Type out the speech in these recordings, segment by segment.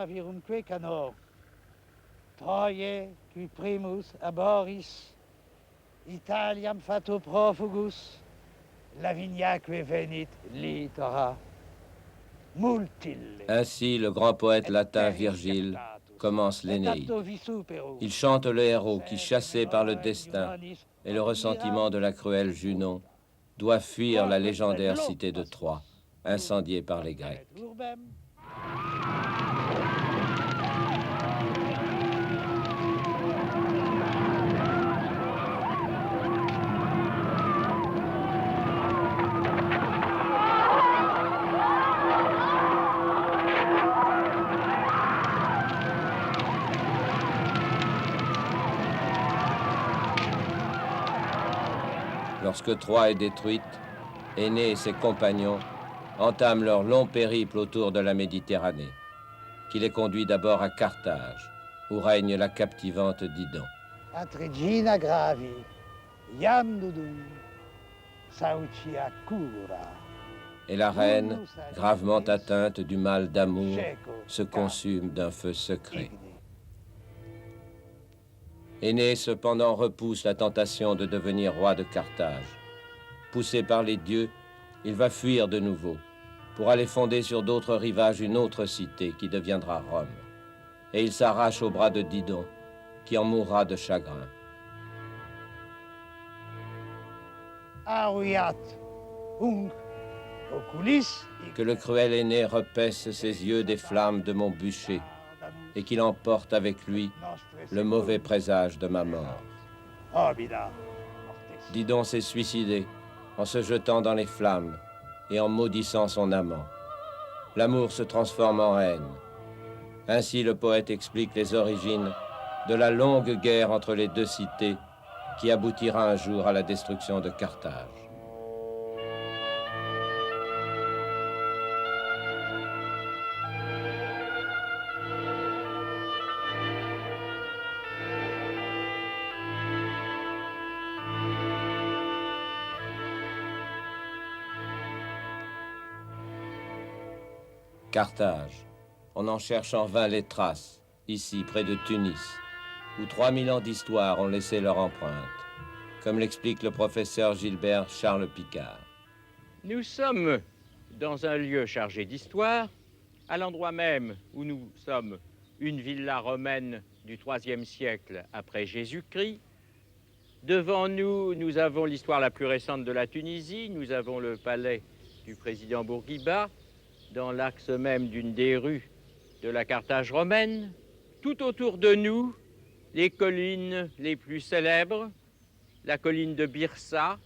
virumque cano. Troie qui primus aboris, Italiam fato profugus, Laviniaque venit litora. Ainsi, le grand poète latin Virgile commence l'Énéide. Il chante le héros qui, chassé par le destin et le ressentiment de la cruelle Junon, doit fuir la légendaire cité de Troie, incendiée par les Grecs. Lorsque Troie est détruite, Énée et ses compagnons entament leur long périple autour de la Méditerranée, qui les conduit d'abord à Carthage, où règne la captivante Didon. Atrigina gravi, iam nudum, saucia cura. Et la reine, gravement atteinte du mal d'amour, se consume d'un feu secret. Énée, cependant, repousse la tentation de devenir roi de Carthage. Poussé par les dieux, il va fuir de nouveau pour aller fonder sur d'autres rivages une autre cité qui deviendra Rome. Et il s'arrache au bras de Didon, qui en mourra de chagrin. Que le cruel Énée repaisse ses yeux des flammes de mon bûcher et qu'il emporte avec lui le mauvais présage de ma mort. Didon s'est suicidé en se jetant dans les flammes et en maudissant son amant. L'amour se transforme en haine. Ainsi le poète explique les origines de la longue guerre entre les deux cités qui aboutira un jour à la destruction de Carthage. Carthage. On en cherche en vain les traces, ici, près de Tunis, où 3000 ans d'histoire ont laissé leur empreinte, comme l'explique le professeur Gilbert Charles Picard. Nous sommes dans un lieu chargé d'histoire, à l'endroit même où nous sommes une villa romaine du IIIe siècle après Jésus-Christ. Devant nous, nous avons l'histoire la plus récente de la Tunisie, nous avons le palais du président Bourguiba, dans l'axe même d'une des rues de la Carthage romaine. Tout autour de nous, les collines les plus célèbres, la colline de Byrsa,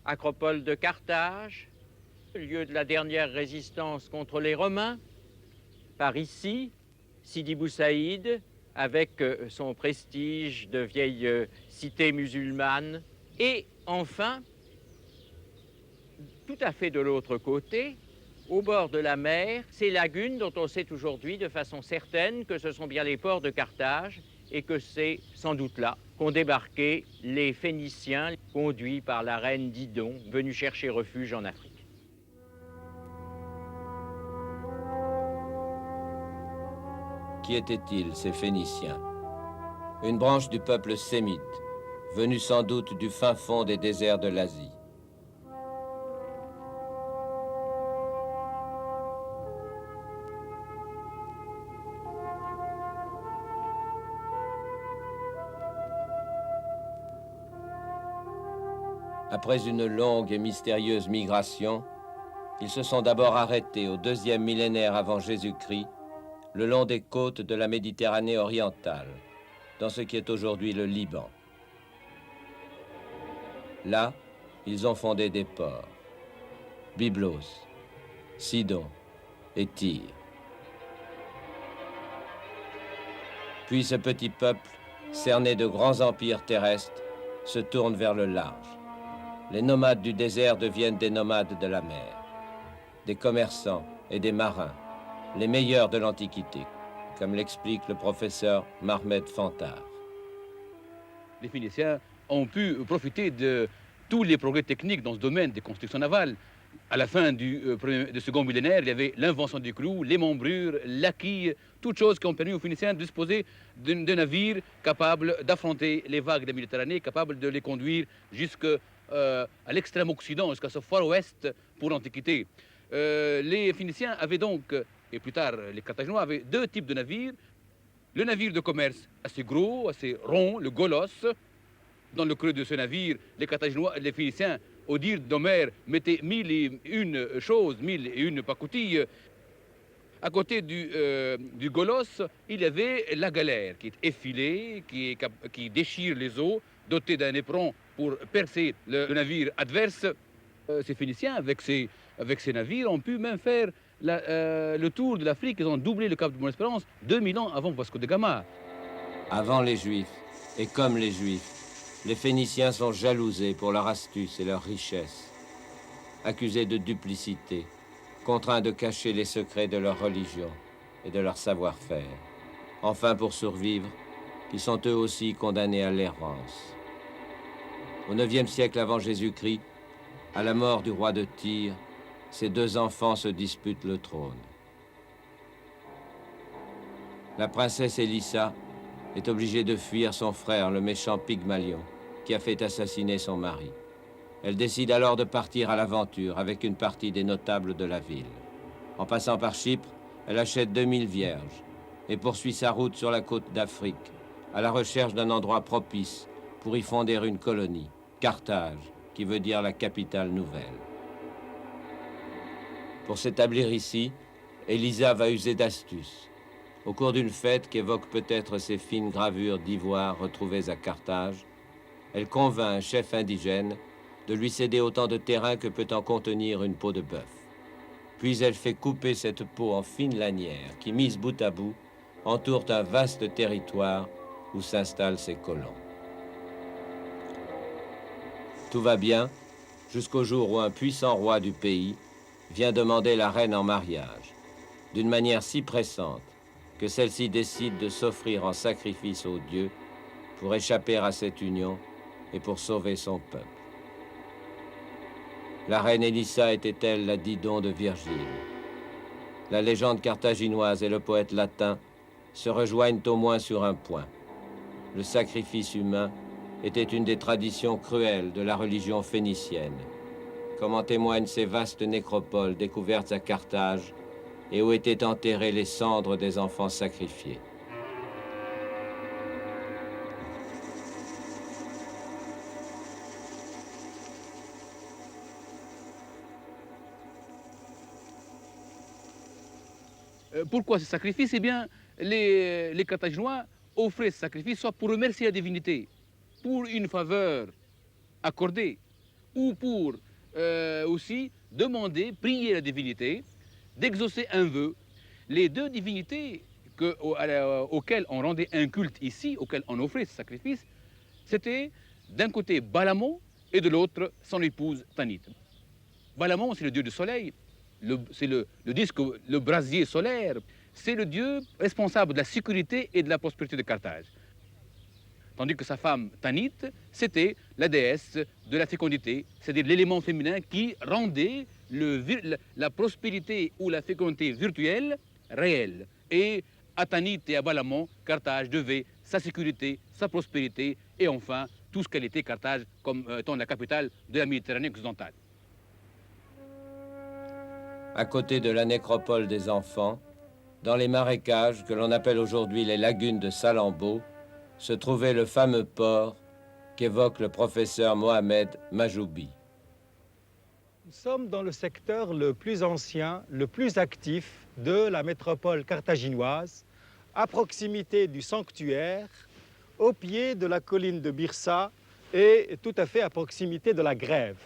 acropole de Carthage, lieu de la dernière résistance contre les Romains. Par ici, Sidi Bou Saïd, avec son prestige de vieille cité musulmane. Et enfin, tout à fait de l'autre côté, au bord de la mer, ces lagunes dont on sait aujourd'hui de façon certaine que ce sont bien les ports de Carthage et que c'est sans doute là qu'ont débarqué les Phéniciens conduits par la reine Didon, venus chercher refuge en Afrique. Qui étaient-ils, ces Phéniciens? Une branche du peuple sémite, venue sans doute du fin fond des déserts de l'Asie. Après une longue et mystérieuse migration, ils se sont d'abord arrêtés au 2e millénaire avant Jésus-Christ, le long des côtes de la Méditerranée orientale, dans ce qui est aujourd'hui le Liban. Là, ils ont fondé des ports, Byblos, Sidon et Tyr. Puis ce petit peuple, cerné de grands empires terrestres, se tourne vers le large. Les nomades du désert deviennent des nomades de la mer, des commerçants et des marins, les meilleurs de l'Antiquité, comme l'explique le professeur Mahmed Fantard. Les Phéniciens ont pu profiter de tous les progrès techniques dans ce domaine des constructions navales, À la fin du second millénaire, il y avait l'invention du clou, les membrures, la quille, toutes choses qui ont permis aux Phéniciens de disposer de navires capables d'affronter les vagues de la Méditerranée, capables de les conduire jusqu'à l'extrême occident, jusqu'à ce far ouest pour l'Antiquité. Les Phéniciens avaient donc, et plus tard les Carthaginois, avaient deux types de navires. Le navire de commerce assez gros, assez rond, le golos. Dans le creux de ce navire, les Carthaginois, les Phéniciens, au dire d'Homère, mettaient 1001 choses, 1001 pacoutilles. À côté du golos, il y avait la galère qui est effilée, qui déchire les eaux, dotée d'un éperon pour percer le navire adverse. Ces Phéniciens, avec ces navires, ont pu même faire le tour de l'Afrique. Ils ont doublé le cap de Bonne-Espérance 2000 ans avant Vasco de Gama. Avant les Juifs, et comme les Juifs, les Phéniciens sont jalousés pour leur astuce et leur richesse, accusés de duplicité, contraints de cacher les secrets de leur religion et de leur savoir-faire. Enfin, pour survivre, ils sont eux aussi condamnés à l'errance. Au IXe siècle avant Jésus-Christ, à la mort du roi de Tyr, ces deux enfants se disputent le trône. La princesse Élissa est obligée de fuir son frère, le méchant Pygmalion, qui a fait assassiner son mari. Elle décide alors de partir à l'aventure avec une partie des notables de la ville. En passant par Chypre, elle achète 2000 vierges et poursuit sa route sur la côte d'Afrique, à la recherche d'un endroit propice pour y fonder une colonie, Carthage, qui veut dire la capitale nouvelle. Pour s'établir ici, Élisa va user d'astuce. Au cours d'une fête qu'évoquent peut-être ces fines gravures d'ivoire retrouvées à Carthage, elle convainc un chef indigène de lui céder autant de terrain que peut en contenir une peau de bœuf. Puis elle fait couper cette peau en fines lanières qui, mises bout à bout, entourent un vaste territoire où s'installent ses colons. Tout va bien jusqu'au jour où un puissant roi du pays vient demander la reine en mariage, d'une manière si pressante que celle-ci décide de s'offrir en sacrifice aux dieux pour échapper à cette union et pour sauver son peuple. La reine Élissa était-elle la Didon de Virgile? La légende carthaginoise et le poète latin se rejoignent au moins sur un point. Le sacrifice humain était une des traditions cruelles de la religion phénicienne, comme en témoignent ces vastes nécropoles découvertes à Carthage et où étaient enterrées les cendres des enfants sacrifiés. Pourquoi ce sacrifice? Eh bien, les Carthaginois offraient ce sacrifice soit pour remercier la divinité, pour une faveur accordée, ou pour aussi demander, prier la divinité, d'exaucer un vœu. Les deux divinités auxquelles on rendait un culte ici, auxquelles on offrait ce sacrifice, c'était d'un côté Balamon et de l'autre son épouse Tanit. Balamon, c'est le dieu du soleil, c'est le disque, le brasier solaire, c'est le dieu responsable de la sécurité et de la prospérité de Carthage. Tandis que sa femme Tanit, c'était la déesse de la fécondité, c'est-à-dire l'élément féminin qui rendait la prospérité ou la fécondité virtuelle réelle. Et à Tanit et à Balamon, Carthage devait sa sécurité, sa prospérité et enfin tout ce qu'elle était Carthage comme étant la capitale de la Méditerranée occidentale. À côté de la nécropole des enfants, dans les marécages que l'on appelle aujourd'hui les lagunes de Salammbô, se trouvait le fameux port qu'évoque le professeur Mohamed Majoubi. Nous sommes dans le secteur le plus ancien, le plus actif de la métropole carthaginoise, à proximité du sanctuaire, au pied de la colline de Byrsa et tout à fait à proximité de la Grève.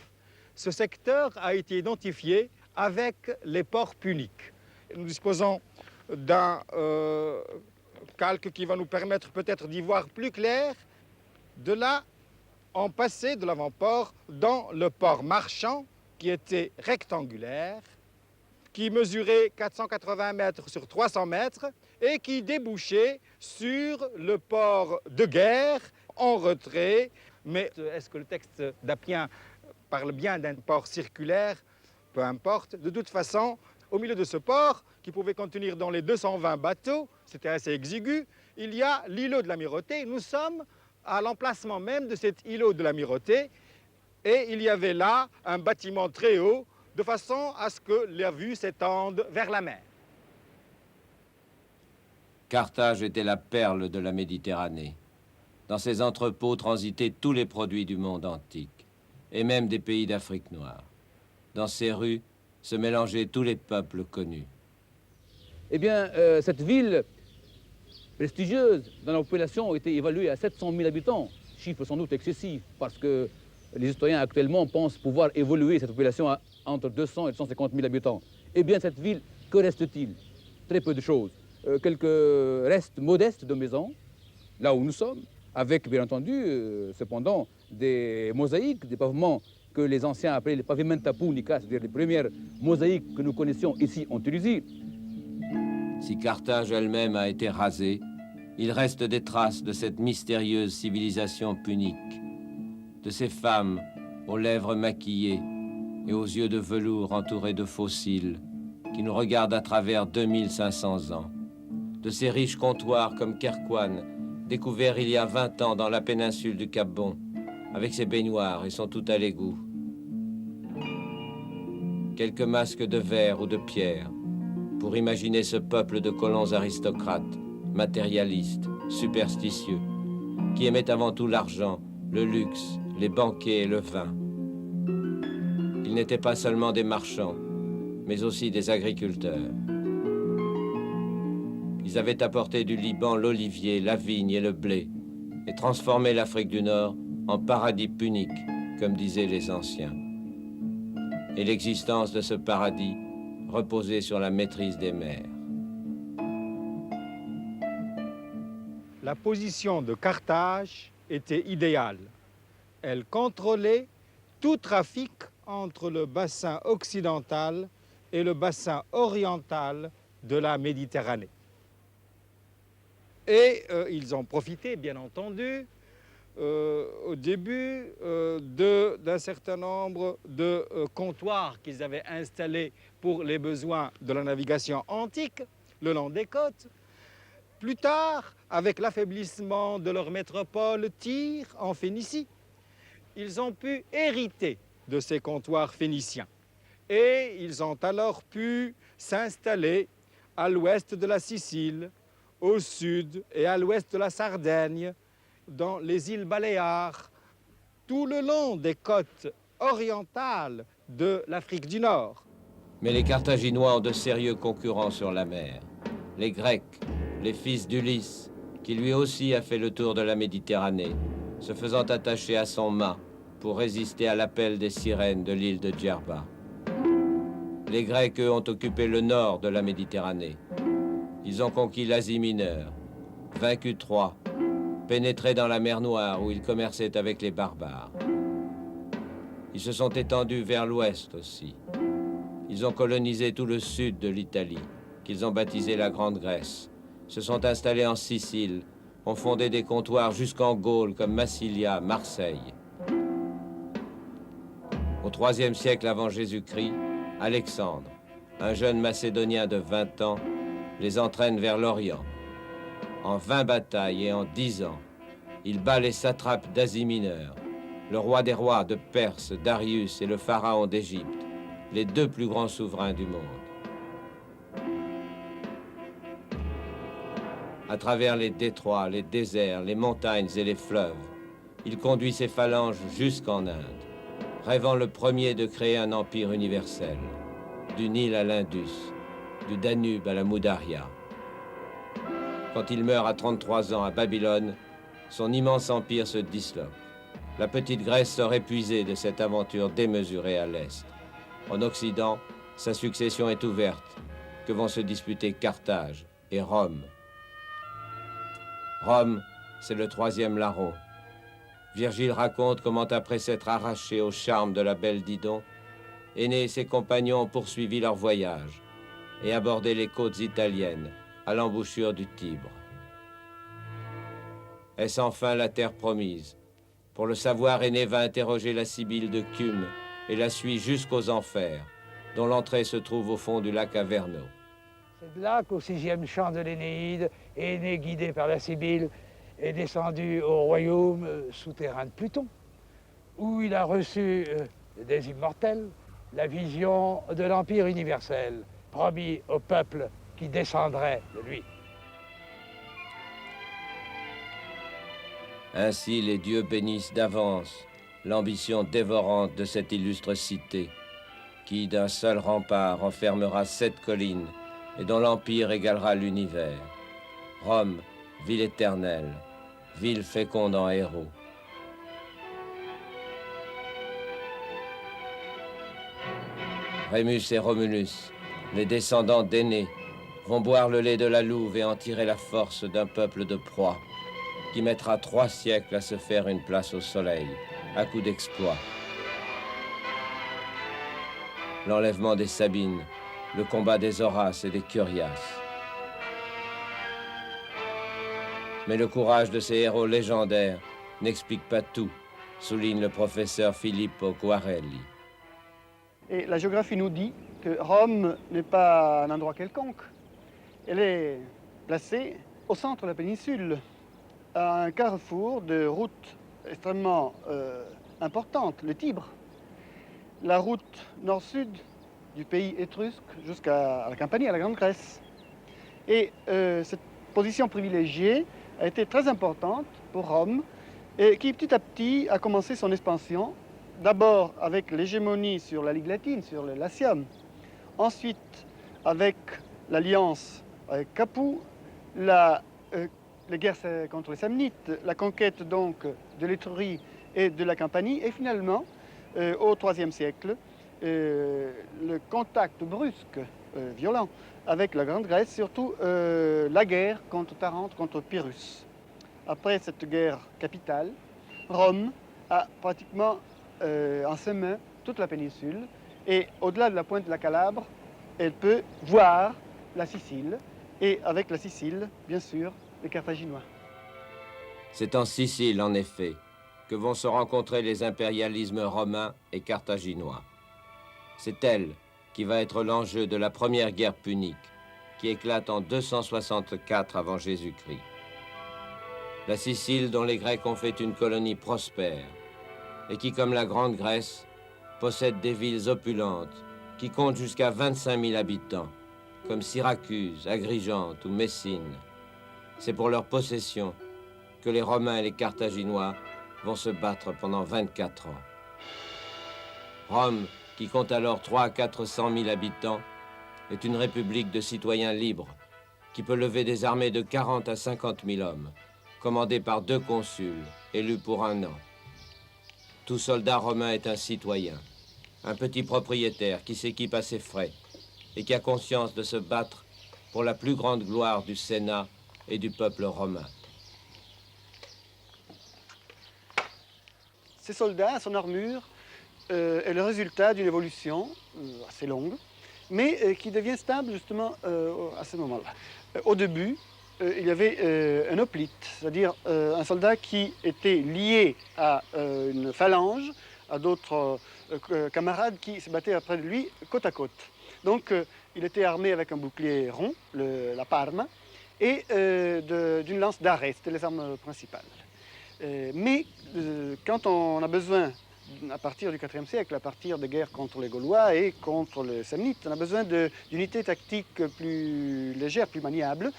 Ce secteur a été identifié avec les ports puniques. Nous disposons d'un calque qui va nous permettre peut-être d'y voir plus clair. De là, on passait de l'avant-port dans le port marchand qui était rectangulaire, qui mesurait 480 mètres sur 300 mètres et qui débouchait sur le port de guerre en retrait. Mais est-ce que le texte d'Appien parle bien d'un port circulaire? peu importe. De toute façon, au milieu de ce port, qui pouvait contenir dans les 220 bateaux, c'était assez exigu, il y a l'îlot de l'Amirauté. Nous sommes à l'emplacement même de cet îlot de l'Amirauté et il y avait là un bâtiment très haut de façon à ce que la vue s'étende vers la mer. Carthage était la perle de la Méditerranée. Dans ses entrepôts transitaient tous les produits du monde antique, et même des pays d'Afrique noire. Dans ses rues se mélangeaient tous les peuples connus. Eh bien, cette ville prestigieuse, dont la population a été évaluée à 700 000 habitants, chiffre sans doute excessif, parce que les historiens actuellement pensent pouvoir évoluer cette population à entre 200 et 250 000 habitants. Eh bien, cette ville, que reste-t-il? Très peu de choses. Quelques restes modestes de maisons, là où nous sommes, avec, bien entendu, cependant, des mosaïques, des pavements que les anciens appelaient les pavimenta punica, c'est-à-dire les premières mosaïques que nous connaissions ici en Tunisie. Si Carthage elle-même a été rasée, il reste des traces de cette mystérieuse civilisation punique, de ces femmes aux lèvres maquillées et aux yeux de velours entourés de fossiles qui nous regardent à travers 2500 ans, de ces riches comptoirs comme Kerkouan, découverts il y a 20 ans dans la péninsule du Cap-Bon, avec ses baignoires et son tout à l'égout. Quelques masques de verre ou de pierre pour imaginer ce peuple de colons aristocrates, matérialistes, superstitieux, qui aimaient avant tout l'argent, le luxe, les banquets et le vin. Ils n'étaient pas seulement des marchands, mais aussi des agriculteurs. Ils avaient apporté du Liban l'olivier, la vigne et le blé, et transformé l'Afrique du Nord en paradis punique, comme disaient les anciens. Et l'existence de ce paradis reposait sur la maîtrise des mers. La position de Carthage était idéale. Elle contrôlait tout trafic entre le bassin occidental et le bassin oriental de la Méditerranée. Et ils ont profité, bien entendu, au début d'un certain nombre de comptoirs qu'ils avaient installés pour les besoins de la navigation antique le long des côtes. Plus tard, avec l'affaiblissement de leur métropole Tyr en Phénicie, ils ont pu hériter de ces comptoirs phéniciens. Et ils ont alors pu s'installer à l'ouest de la Sicile, au sud et à l'ouest de la Sardaigne, dans les îles Baléares, tout le long des côtes orientales de l'Afrique du Nord. Mais les Carthaginois ont de sérieux concurrents sur la mer. Les Grecs, les fils d'Ulysse, qui lui aussi a fait le tour de la Méditerranée, se faisant attacher à son mât pour résister à l'appel des sirènes de l'île de Djerba. Les Grecs, eux, ont occupé le nord de la Méditerranée. Ils ont conquis l'Asie mineure, vaincu Troie, pénétré dans la mer Noire où ils commerçaient avec les barbares. Ils se sont étendus vers l'ouest aussi. Ils ont colonisé tout le sud de l'Italie, qu'ils ont baptisé la Grande Grèce, se sont installés en Sicile, ont fondé des comptoirs jusqu'en Gaule comme Massilia, Marseille. Au IIIe siècle avant Jésus-Christ, Alexandre, un jeune Macédonien de 20 ans, les entraîne vers l'Orient. En 20 batailles et en 10 ans, il bat les satrapes d'Asie mineure, le roi des rois de Perse, Darius et le pharaon d'Égypte, les deux plus grands souverains du monde. À travers les détroits, les déserts, les montagnes et les fleuves, il conduit ses phalanges jusqu'en Inde, rêvant le premier de créer un empire universel, du Nil à l'Indus, du Danube à la Moudaria. Quand il meurt à 33 ans à Babylone, son immense empire se disloque. La petite Grèce sort épuisée de cette aventure démesurée à l'Est. En Occident, sa succession est ouverte, que vont se disputer Carthage et Rome. Rome, c'est le troisième larron. Virgile raconte comment, après s'être arraché au charme de la belle Didon, Énée et ses compagnons ont poursuivi leur voyage et abordé les côtes italiennes à l'embouchure du Tibre. Est-ce enfin la terre promise? Pour le savoir, Énée va interroger la Sibylle de Cume et la suit jusqu'aux enfers, dont l'entrée se trouve au fond du lac Averno. C'est de là qu'au 6e chant de l'Énéide, Énée, guidé par la Sibylle, est descendu au royaume souterrain de Pluton, où il a reçu des immortels la vision de l'Empire universel, promis au peuple qui descendrait de lui. Ainsi les dieux bénissent d'avance l'ambition dévorante de cette illustre cité, qui d'un seul rempart enfermera 7 collines et dont l'empire égalera l'univers. Rome, ville éternelle, ville féconde en héros. Rémus et Romulus, les descendants d'Énée, vont boire le lait de la louve et en tirer la force d'un peuple de proie qui mettra 3 siècles à se faire une place au soleil, à coup d'exploits. L'enlèvement des Sabines, le combat des Horaces et des Curiaces. Mais le courage de ces héros légendaires n'explique pas tout, souligne le professeur Filippo Quarelli. Et la géographie nous dit que Rome n'est pas un endroit quelconque. Elle est placée au centre de la péninsule, à un carrefour de routes extrêmement importantes, le Tibre, la route nord-sud du pays étrusque jusqu'à la Campanie, à la Grande Grèce. Et cette position privilégiée a été très importante pour Rome et qui petit à petit a commencé son expansion, d'abord avec l'hégémonie sur la Ligue latine, sur le Latium, ensuite avec l'alliance avec Capoue, les guerres contre les Samnites, la conquête donc de l'Étrurie et de la Campanie, et finalement, au IIIe siècle, le contact brusque, violent, avec la Grande Grèce, surtout la guerre contre Tarente, contre Pyrrhus. Après cette guerre capitale, Rome a pratiquement en ses mains toute la péninsule, et au-delà de la pointe de la Calabre, elle peut voir la Sicile, et avec la Sicile, bien sûr, les Carthaginois. C'est en Sicile, en effet, que vont se rencontrer les impérialismes romains et carthaginois. C'est elle qui va être l'enjeu de la première guerre punique, qui éclate en 264 avant Jésus-Christ. La Sicile, dont les Grecs ont fait une colonie prospère, et qui, comme la Grande Grèce, possède des villes opulentes qui comptent jusqu'à 25 000 habitants, comme Syracuse, Agrigente ou Messine. C'est pour leur possession que les Romains et les Carthaginois vont se battre pendant 24 ans. Rome, qui compte alors 300 à 400 000 habitants, est une république de citoyens libres qui peut lever des armées de 40 à 50 000 hommes, commandées par 2 consuls, élus pour 1 an. Tout soldat romain est un citoyen, un petit propriétaire qui s'équipe à ses frais et qui a conscience de se battre pour la plus grande gloire du Sénat et du peuple romain. Ces soldats, son armure, est le résultat d'une évolution assez longue, mais qui devient stable justement à ce moment-là. Au début, il y avait un hoplite, c'est-à-dire un soldat qui était lié à une phalange, à d'autres camarades qui se battaient après de lui côte à côte. Donc il était armé avec un bouclier rond, la parme, et d'une lance d'arrêt, c'était les armes principales. Mais quand on a besoin, à partir du IVe siècle, à partir des guerres contre les Gaulois et contre les Samnites, on a besoin d'unités tactiques plus légères, plus maniables.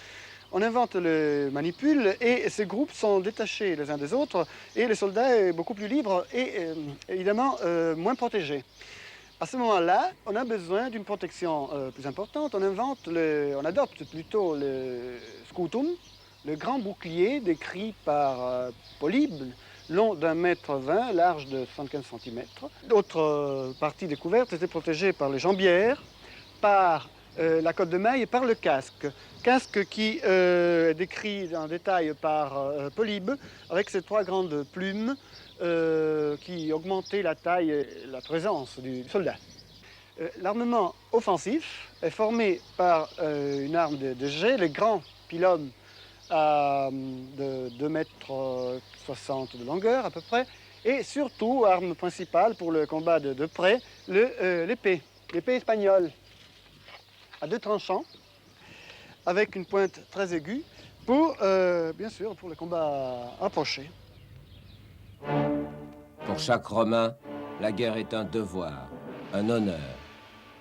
On invente le manipule et ces groupes sont détachés les uns des autres et les soldats sont beaucoup plus libres et évidemment moins protégés. À ce moment-là, on a besoin d'une protection plus importante. On adopte plutôt le scutum, le grand bouclier décrit par Polybe, long d'1,20 m, large de 75 cm. L'autre partie découverte était protégée par les jambières, par la cotte de maille et par le casque. Casque qui est décrit en détail par Polybe, avec ses 3 grandes plumes qui augmentaient la taille et la présence du soldat. L'armement offensif est formé par une arme de jet, les grands pylônes de 2,60 m de longueur à peu près, et surtout, arme principale pour le combat de près, l'épée. l'épée espagnole à 2 tranchants, avec une pointe très aiguë, pour, bien sûr, pour le combat approché. Pour chaque Romain, la guerre est un devoir, un honneur,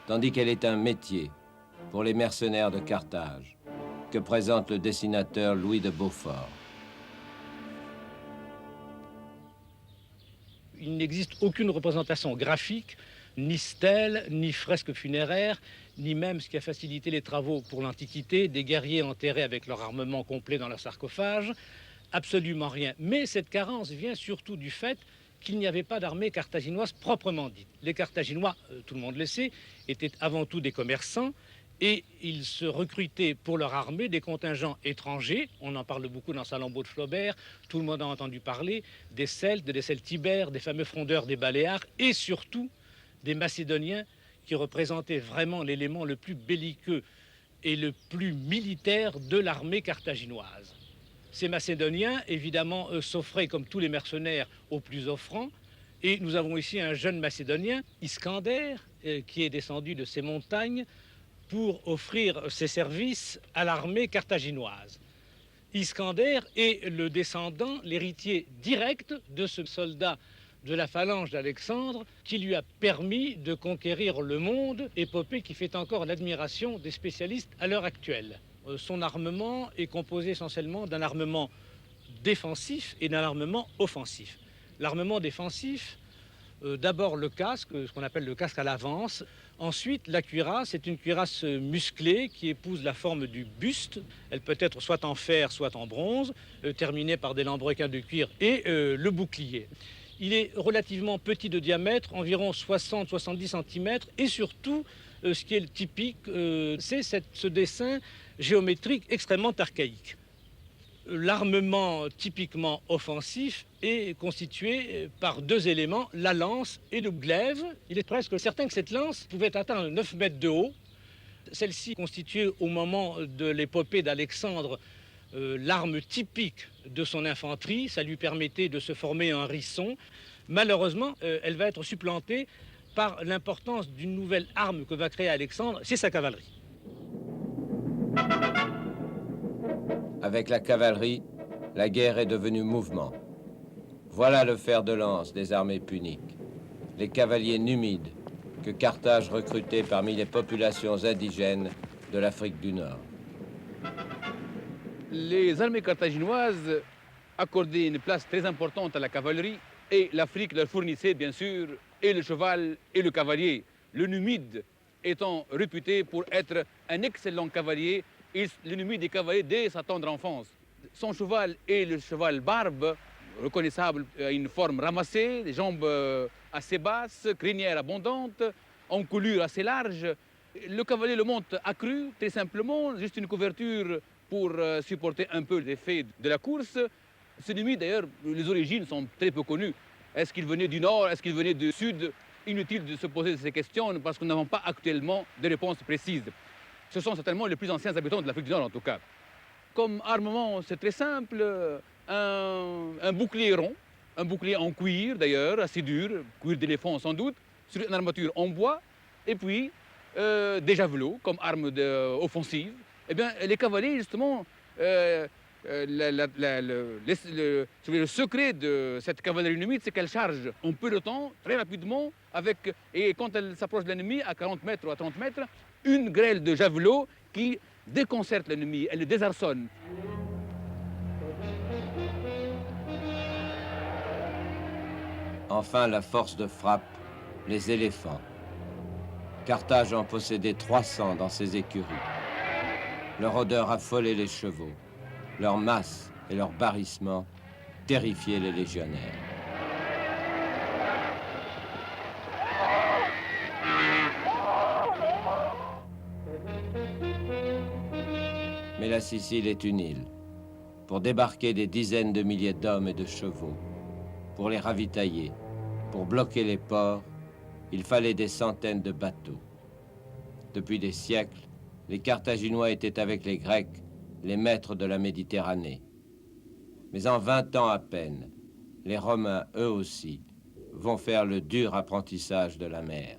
tandis qu'elle est un métier pour les mercenaires de Carthage, que présente le dessinateur Louis de Beaufort. Il n'existe aucune représentation graphique, ni stèle, ni fresque funéraire, ni même ce qui a facilité les travaux pour l'Antiquité, des guerriers enterrés avec leur armement complet dans leur sarcophage. Absolument rien. Mais cette carence vient surtout du fait qu'il n'y avait pas d'armée carthaginoise proprement dite. Les Carthaginois, tout le monde le sait, étaient avant tout des commerçants et ils se recrutaient pour leur armée des contingents étrangers. On en parle beaucoup dans Salammbô de Flaubert, tout le monde a entendu parler des Celtes, des Celtibères, des fameux frondeurs des Baléares et surtout des Macédoniens qui représentaient vraiment l'élément le plus belliqueux et le plus militaire de l'armée carthaginoise. Ces Macédoniens, évidemment, s'offraient, comme tous les mercenaires, aux plus offrants. Et nous avons ici un jeune Macédonien, Iskander, qui est descendu de ces montagnes pour offrir ses services à l'armée carthaginoise. Iskander est le descendant, l'héritier direct de ce soldat de la phalange d'Alexandre qui lui a permis de conquérir le monde, épopée qui fait encore l'admiration des spécialistes à l'heure actuelle. Son armement est composé essentiellement d'un armement défensif et d'un armement offensif. L'armement défensif, d'abord le casque, ce qu'on appelle le casque à l'avance. Ensuite, la cuirasse est une cuirasse musclée qui épouse la forme du buste. Elle peut être soit en fer, soit en bronze, terminée par des lambrequins de cuir et le bouclier. Il est relativement petit de diamètre, environ 60-70 cm, et surtout, ce qui est typique, c'est ce dessin géométrique extrêmement archaïque. L'armement typiquement offensif est constitué par 2 éléments, la lance et le glaive. Il est presque certain que cette lance pouvait atteindre 9 mètres de haut. Celle-ci constituait au moment de l'épopée d'Alexandre l'arme typique de son infanterie. Ça lui permettait de se former un risson. Malheureusement, elle va être supplantée par l'importance d'une nouvelle arme que va créer Alexandre, c'est sa cavalerie. Avec la cavalerie, la guerre est devenue mouvement. Voilà le fer de lance des armées puniques, les cavaliers numides que Carthage recrutait parmi les populations indigènes de l'Afrique du Nord. Les armées carthaginoises accordaient une place très importante à la cavalerie et l'Afrique leur fournissait bien sûr et le cheval et le cavalier. Le numide étant réputé pour être un excellent cavalier, le numide des cavaliers dès sa tendre enfance. Son cheval est le cheval barbe, reconnaissable à une forme ramassée, des jambes assez basses, crinière abondante, encolure assez large. Le cavalier le monte accru, très simplement, juste une couverture pour supporter un peu l'effet de la course. Ce numide, d'ailleurs, les origines sont très peu connues. Est-ce qu'il venait du nord, est-ce qu'il venait du sud? Inutile de se poser ces questions parce que nous n'avons pas actuellement de réponses précises. Ce sont certainement les plus anciens habitants de l'Afrique du Nord, en tout cas. Comme armement, c'est très simple. Un bouclier rond, un bouclier en cuir, d'ailleurs, assez dur, cuir d'éléphant sans doute, sur une armature en bois, et puis des javelots comme arme offensive. Eh bien, les cavaliers, justement, le secret de cette cavalerie numide, c'est qu'elle charge en peu de temps, très rapidement, et quand elle s'approche de l'ennemi, à 40 mètres ou à 30 mètres, une grêle de javelots qui déconcerte l'ennemi, elle le désarçonne. Enfin, la force de frappe, les éléphants. Carthage en possédait 300 dans ses écuries. Leur odeur affolait les chevaux. Leur masse et leur barrissement terrifiaient les légionnaires. Mais la Sicile est une île. Pour débarquer des dizaines de milliers d'hommes et de chevaux, pour les ravitailler, pour bloquer les ports, il fallait des centaines de bateaux. Depuis des siècles, les Carthaginois étaient avec les Grecs les maîtres de la Méditerranée. Mais en 20 ans à peine, les Romains, eux aussi, vont faire le dur apprentissage de la mer.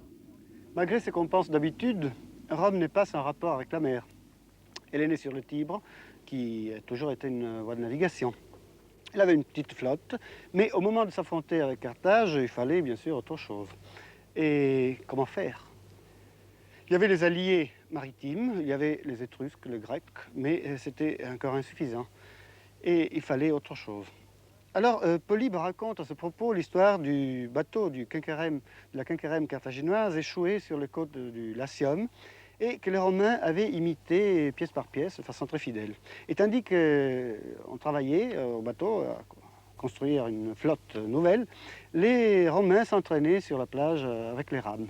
Malgré ce qu'on pense d'habitude, Rome n'est pas sans rapport avec la mer. Elle est née sur le Tibre, qui a toujours été une voie de navigation. Elle avait une petite flotte, mais au moment de s'affronter avec Carthage, il fallait bien sûr autre chose. Et comment faire? Il y avait les alliés maritimes, il y avait les Étrusques, les Grecs, mais c'était encore insuffisant. Et il fallait autre chose. Alors, Polybe raconte à ce propos l'histoire du bateau de la quinquérème carthaginoise échoué sur les côtes du Latium et que les Romains avaient imité pièce par pièce de façon très fidèle. Et tandis qu'on travaillait au bateau à construire une flotte nouvelle, les Romains s'entraînaient sur la plage avec les rames.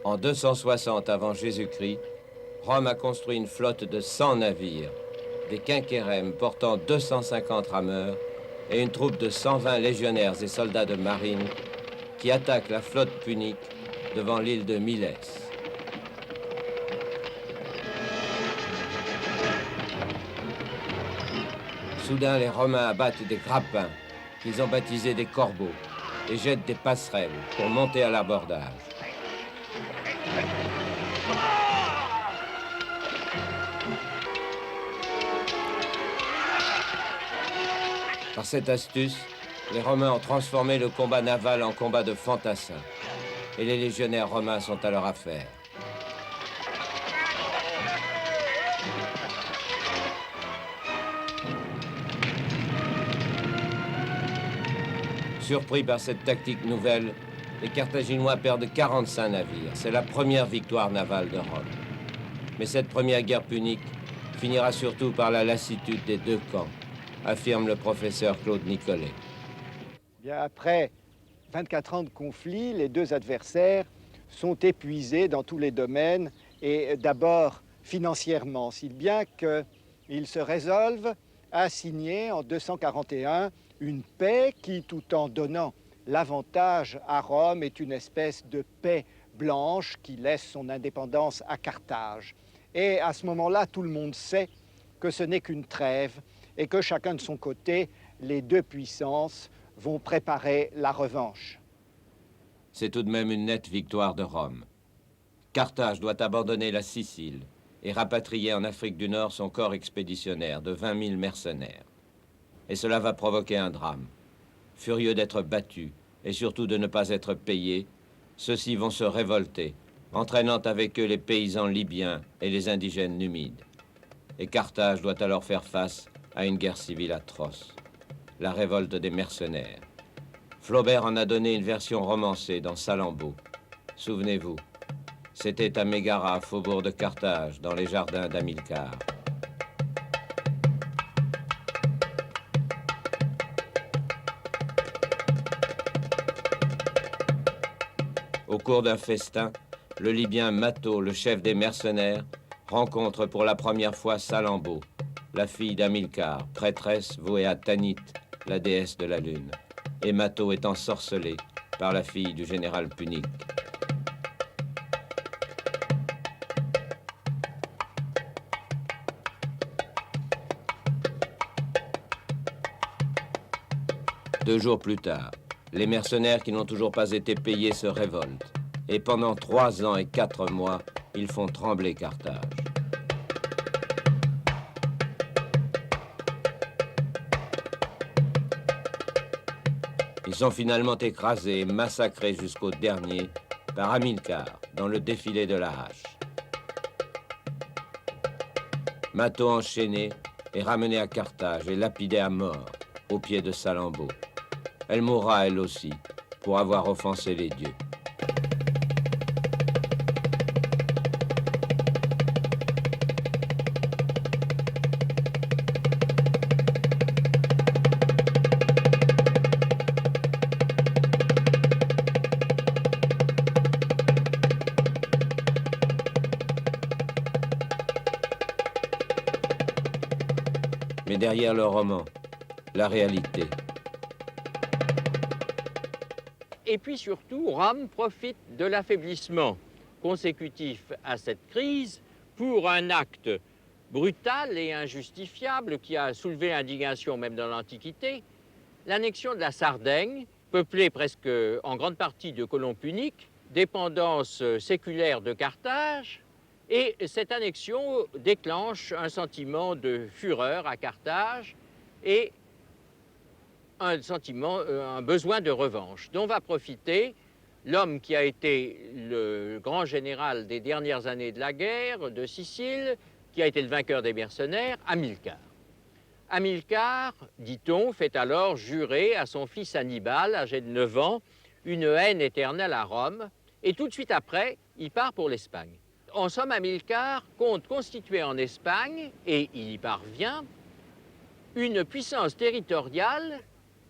En 260 avant Jésus-Christ, Rome a construit une flotte de 100 navires, des quinquérèmes portant 250 rameurs et une troupe de 120 légionnaires et soldats de marine qui attaquent la flotte punique devant l'île de Mylès. Soudain, les Romains abattent des grappins qu'ils ont baptisés des corbeaux et jettent des passerelles pour monter à l'abordage. Par cette astuce, les Romains ont transformé le combat naval en combat de fantassins. Et les légionnaires romains sont à leur affaire. Surpris par cette tactique nouvelle, les Carthaginois perdent 45 navires. C'est la première victoire navale de Rome. Mais cette première guerre punique finira surtout par la lassitude des deux camps, affirme le professeur Claude Nicolet. Bien, après 24 ans de conflit, les deux adversaires sont épuisés dans tous les domaines et d'abord financièrement, si bien qu'ils se résolvent à signer en 241 une paix qui, tout en donnant l'avantage à Rome, est une espèce de paix blanche qui laisse son indépendance à Carthage. Et à ce moment-là, tout le monde sait que ce n'est qu'une trêve et que chacun de son côté, les deux puissances vont préparer la revanche. C'est tout de même une nette victoire de Rome. Carthage doit abandonner la Sicile et rapatrier en Afrique du Nord son corps expéditionnaire de 20 000 mercenaires. Et cela va provoquer un drame. Furieux d'être battus et surtout de ne pas être payés, ceux-ci vont se révolter, entraînant avec eux les paysans libyens et les indigènes numides. Et Carthage doit alors faire face à une guerre civile atroce, la révolte des mercenaires. Flaubert en a donné une version romancée dans Salammbô. Souvenez-vous, c'était à Mégara, faubourg de Carthage, dans les jardins d'Hamilcar. Au cours d'un festin, le Libyen Matho, le chef des mercenaires, rencontre pour la première fois Salammbô, la fille d'Hamilcar, prêtresse vouée à Tanit, la déesse de la lune. Et Matho est ensorcelé par la fille du général punique. Deux jours plus tard, les mercenaires qui n'ont toujours pas été payés se révoltent. Et pendant 3 ans et 4 mois, ils font trembler Carthage. Ils sont finalement écrasés et massacrés jusqu'au dernier par Hamilcar dans le défilé de la hache. Matho enchaîné est ramené à Carthage et lapidé à mort au pied de Salammbô. Elle mourra elle aussi pour avoir offensé les dieux. Mais derrière le roman, la réalité. Et puis surtout, Rome profite de l'affaiblissement consécutif à cette crise pour un acte brutal et injustifiable qui a soulevé l'indignation même dans l'Antiquité, l'annexion de la Sardaigne, peuplée presque en grande partie de colons puniques, dépendance séculaire de Carthage, et cette annexion déclenche un sentiment de fureur à Carthage et un besoin de revanche, dont va profiter l'homme qui a été le grand général des dernières années de la guerre de Sicile, qui a été le vainqueur des mercenaires, Hamilcar. Hamilcar, dit-on, fait alors jurer à son fils Hannibal, âgé de 9 ans, une haine éternelle à Rome, et tout de suite après, il part pour l'Espagne. En somme, Hamilcar compte constituer en Espagne, et il y parvient, une puissance territoriale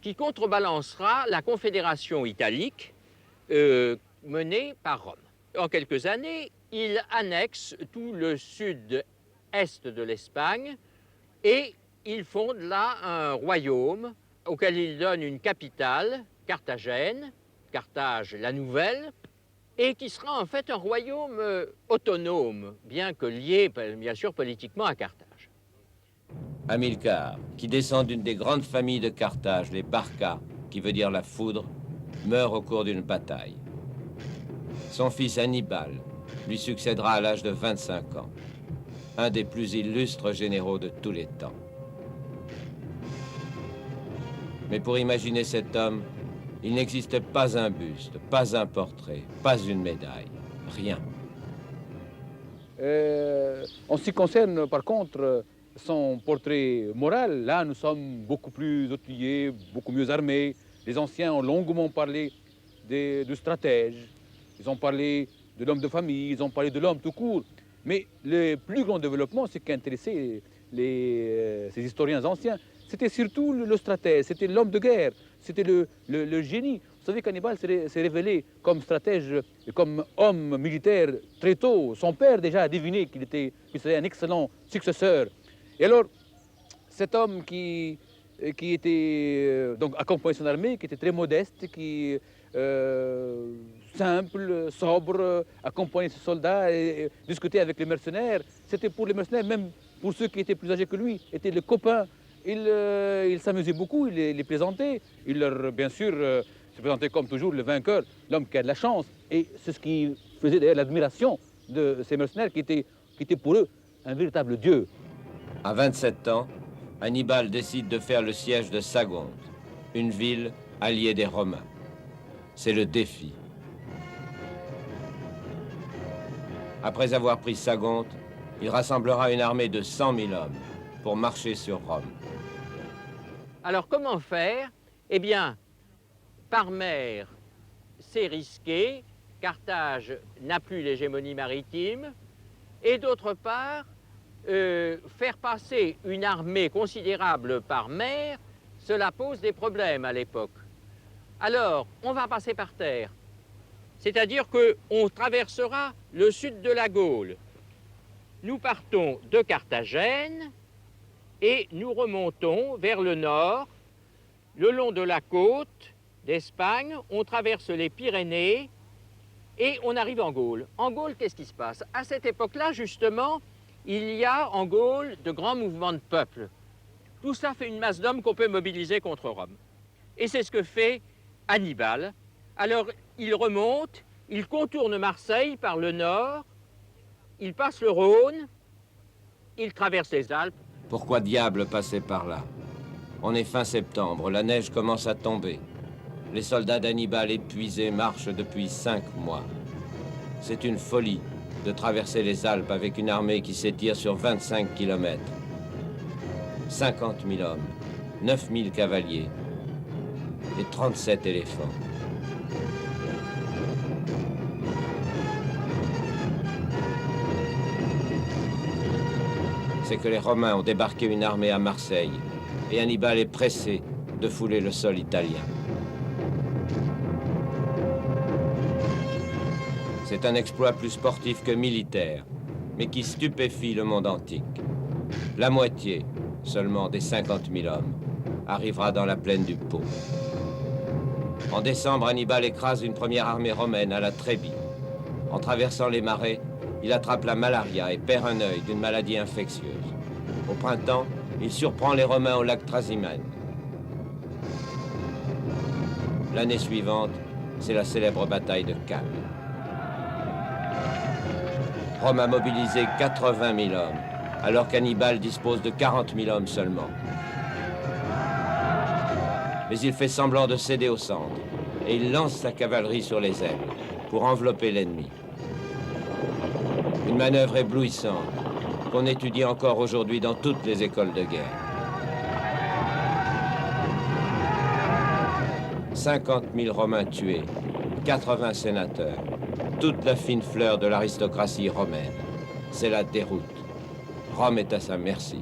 qui contrebalancera la confédération italique menée par Rome. En quelques années, il annexe tout le sud-est de l'Espagne et il fonde là un royaume auquel il donne une capitale, Carthagène, Carthage la Nouvelle, et qui sera en fait un royaume autonome, bien que lié, bien sûr, politiquement à Carthage. Hamilcar, qui descend d'une des grandes familles de Carthage, les Barca, qui veut dire la foudre, meurt au cours d'une bataille. Son fils Hannibal lui succédera à l'âge de 25 ans, un des plus illustres généraux de tous les temps. Mais pour imaginer cet homme, il n'existe pas un buste, pas un portrait, pas une médaille, rien. En ce qui concerne, par contre, son portrait moral, là, nous sommes beaucoup plus outillés, beaucoup mieux armés. Les anciens ont longuement parlé du stratège, ils ont parlé de l'homme de famille, ils ont parlé de l'homme tout court. Mais le plus grand développement, ce qui intéressait ces historiens anciens, c'était surtout le stratège, c'était l'homme de guerre, c'était le génie. Vous savez qu'Hannibal s'est révélé comme stratège, comme homme militaire très tôt. Son père déjà a deviné qu'il serait un excellent successeur. Et alors, cet homme qui était donc accompagné son armée, qui était très modeste, simple, sobre, accompagner ses soldats et discuter avec les mercenaires. C'était pour les mercenaires, même pour ceux qui étaient plus âgés que lui, étaient les copains. Il s'amusait beaucoup, il les plaisantait. Il leur, bien sûr, se présentait comme toujours le vainqueur, l'homme qui a de la chance. Et c'est ce qui faisait d'ailleurs l'admiration de ces mercenaires qui étaient pour eux un véritable dieu. À 27 ans, Hannibal décide de faire le siège de Sagonte, une ville alliée des Romains. C'est le défi. Après avoir pris Sagonte, il rassemblera une armée de 100 000 hommes pour marcher sur Rome. Alors comment faire? Eh bien, par mer, c'est risqué. Carthage n'a plus l'hégémonie maritime. Et d'autre part, faire passer une armée considérable par mer, cela pose des problèmes à l'époque. Alors, on va passer par terre. C'est-à-dire qu'on traversera le sud de la Gaule. Nous partons de Carthagène et nous remontons vers le nord, le long de la côte d'Espagne. On traverse les Pyrénées et on arrive en Gaule. En Gaule, qu'est-ce qui se passe? À cette époque-là, justement, il y a en Gaule de grands mouvements de peuple. Tout ça fait une masse d'hommes qu'on peut mobiliser contre Rome. Et c'est ce que fait Hannibal. Alors, il remonte, il contourne Marseille par le nord, il passe le Rhône, il traverse les Alpes. Pourquoi diable passer par là? On est fin septembre, la neige commence à tomber. Les soldats d'Hannibal épuisés marchent depuis 5 mois. C'est une folie de traverser les Alpes avec une armée qui s'étire sur 25 km. 50 000 hommes, 9 000 cavaliers et 37 éléphants. C'est que les Romains ont débarqué une armée à Marseille et Hannibal est pressé de fouler le sol italien. C'est un exploit plus sportif que militaire, mais qui stupéfie le monde antique. La moitié seulement des 50 000 hommes arrivera dans la plaine du Pô. En décembre, Hannibal écrase une première armée romaine à la Trébie. En traversant les marais, il attrape la malaria et perd un œil d'une maladie infectieuse. Au printemps, il surprend les Romains au lac Trasimène. L'année suivante, c'est la célèbre bataille de Cannes. Rome a mobilisé 80 000 hommes, alors qu'Hannibal dispose de 40 000 hommes seulement. Mais il fait semblant de céder au centre, et il lance sa cavalerie sur les ailes pour envelopper l'ennemi. Une manœuvre éblouissante qu'on étudie encore aujourd'hui dans toutes les écoles de guerre. 50 000 Romains tués, 80 sénateurs, toute la fine fleur de l'aristocratie romaine. C'est la déroute. Rome est à sa merci.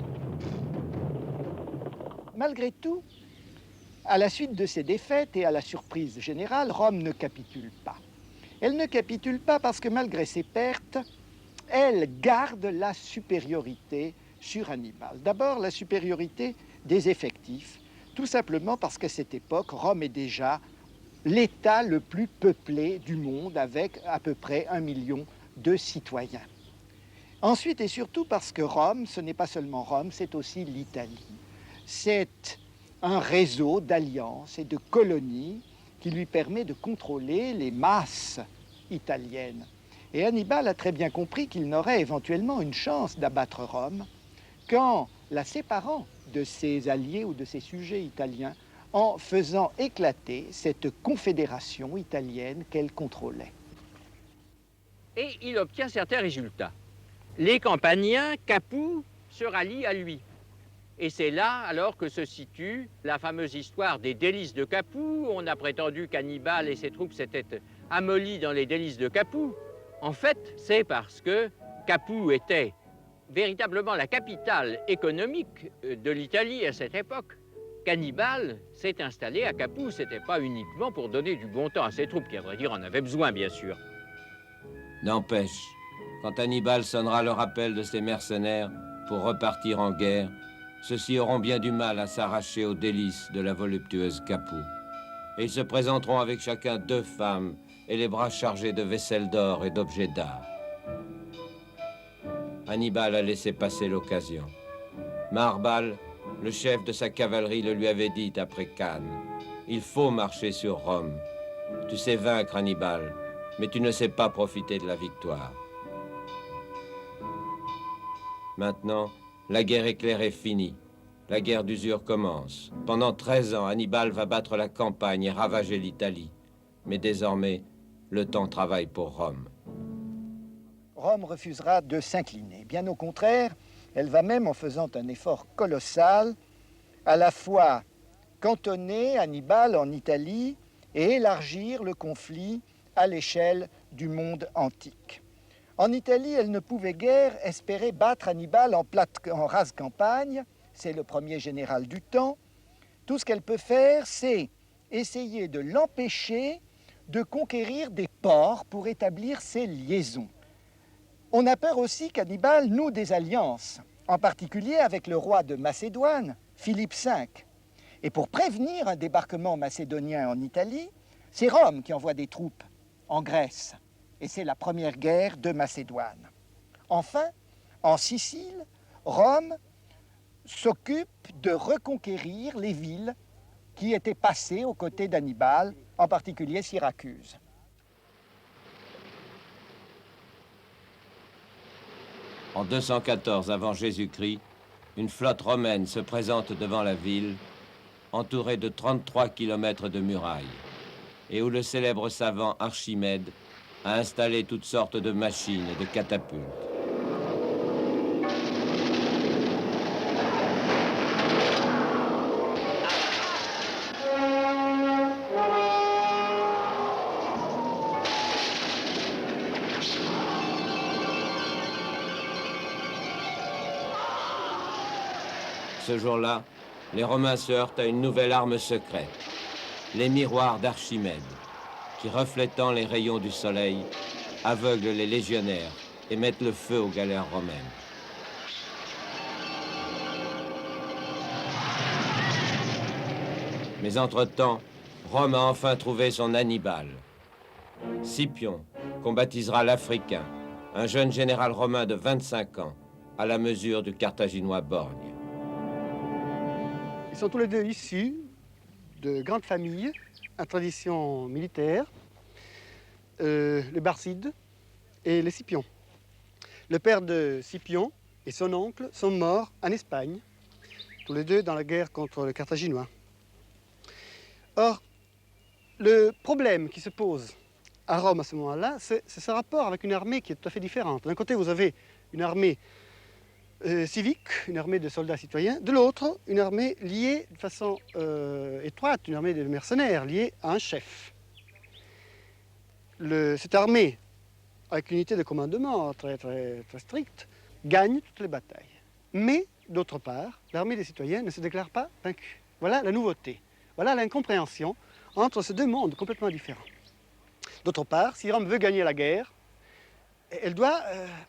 Malgré tout, à la suite de ces défaites et à la surprise générale, Rome ne capitule pas. Elle ne capitule pas parce que malgré ses pertes, elle garde la supériorité sur Hannibal. D'abord, la supériorité des effectifs, tout simplement parce qu'à cette époque, Rome est déjà l'État le plus peuplé du monde, avec à peu près 1 million de citoyens. Ensuite et surtout parce que Rome, ce n'est pas seulement Rome, c'est aussi l'Italie. C'est un réseau d'alliances et de colonies qui lui permet de contrôler les masses italiennes. Et Hannibal a très bien compris qu'il n'aurait éventuellement une chance d'abattre Rome qu'en la séparant de ses alliés ou de ses sujets italiens, en faisant éclater cette confédération italienne qu'elle contrôlait. Et il obtient certains résultats. Les Campaniens, Capoue, se rallient à lui. Et c'est là alors que se situe la fameuse histoire des délices de Capoue. On a prétendu qu'Hannibal et ses troupes s'étaient amollis dans les délices de Capoue. En fait, c'est parce que Capoue était véritablement la capitale économique de l'Italie à cette époque. qu'Hannibal s'est installé à Capoue. Ce n'était pas uniquement pour donner du bon temps à ses troupes, qui, à vrai dire, en avaient besoin, bien sûr. N'empêche, quand Hannibal sonnera le rappel de ses mercenaires pour repartir en guerre, ceux-ci auront bien du mal à s'arracher aux délices de la voluptueuse Capoue. Et ils se présenteront avec chacun 2 femmes et les bras chargés de vaisselle d'or et d'objets d'art. Hannibal a laissé passer l'occasion. Marbal, le chef de sa cavalerie, le lui avait dit après Cannes. Il faut marcher sur Rome. Tu sais vaincre Hannibal, mais tu ne sais pas profiter de la victoire. Maintenant, la guerre éclair est finie. La guerre d'usure commence. Pendant 13 ans, Hannibal va battre la campagne et ravager l'Italie. Mais désormais, le temps travaille pour Rome. Rome refusera de s'incliner. Bien au contraire, elle va même, en faisant un effort colossal, à la fois cantonner Hannibal en Italie et élargir le conflit à l'échelle du monde antique. En Italie, elle ne pouvait guère espérer battre Hannibal en rase campagne. C'est le premier général du temps. Tout ce qu'elle peut faire, c'est essayer de l'empêcher de conquérir des ports pour établir ses liaisons. On a peur aussi qu'Hannibal noue des alliances, en particulier avec le roi de Macédoine, Philippe V. Et pour prévenir un débarquement macédonien en Italie, c'est Rome qui envoie des troupes en Grèce. Et c'est la première guerre de Macédoine. Enfin, en Sicile, Rome s'occupe de reconquérir les villes qui étaient passées aux côtés d'Hannibal, en particulier Syracuse. En 214 avant Jésus-Christ, une flotte romaine se présente devant la ville, entourée de 33 kilomètres de murailles, et où le célèbre savant Archimède a installé toutes sortes de machines et de catapultes. Ce jour-là, les Romains se heurtent à une nouvelle arme secrète, les miroirs d'Archimède, qui, reflétant les rayons du soleil, aveuglent les légionnaires et mettent le feu aux galères romaines. Mais entre-temps, Rome a enfin trouvé son Hannibal. Scipion, qu'on baptisera l'Africain, un jeune général romain de 25 ans, à la mesure du Carthaginois Borgne. Ils sont tous les deux issus de grandes familles à tradition militaire, les Barcides et les Scipions. Le père de Scipion et son oncle sont morts en Espagne, tous les deux dans la guerre contre les Carthaginois. Or, le problème qui se pose à Rome à ce moment-là, c'est ce rapport avec une armée qui est tout à fait différente. D'un côté, vous avez une armée civique, une armée de soldats citoyens. De l'autre, une armée liée de façon étroite, une armée de mercenaires liée à un chef. Cette armée, avec une unité de commandement très stricte, gagne toutes les batailles. Mais, d'autre part, l'armée des citoyens ne se déclare pas vaincue. Voilà la nouveauté. Voilà l'incompréhension entre ces deux mondes complètement différents. D'autre part, si Rome veut gagner la guerre, elle doit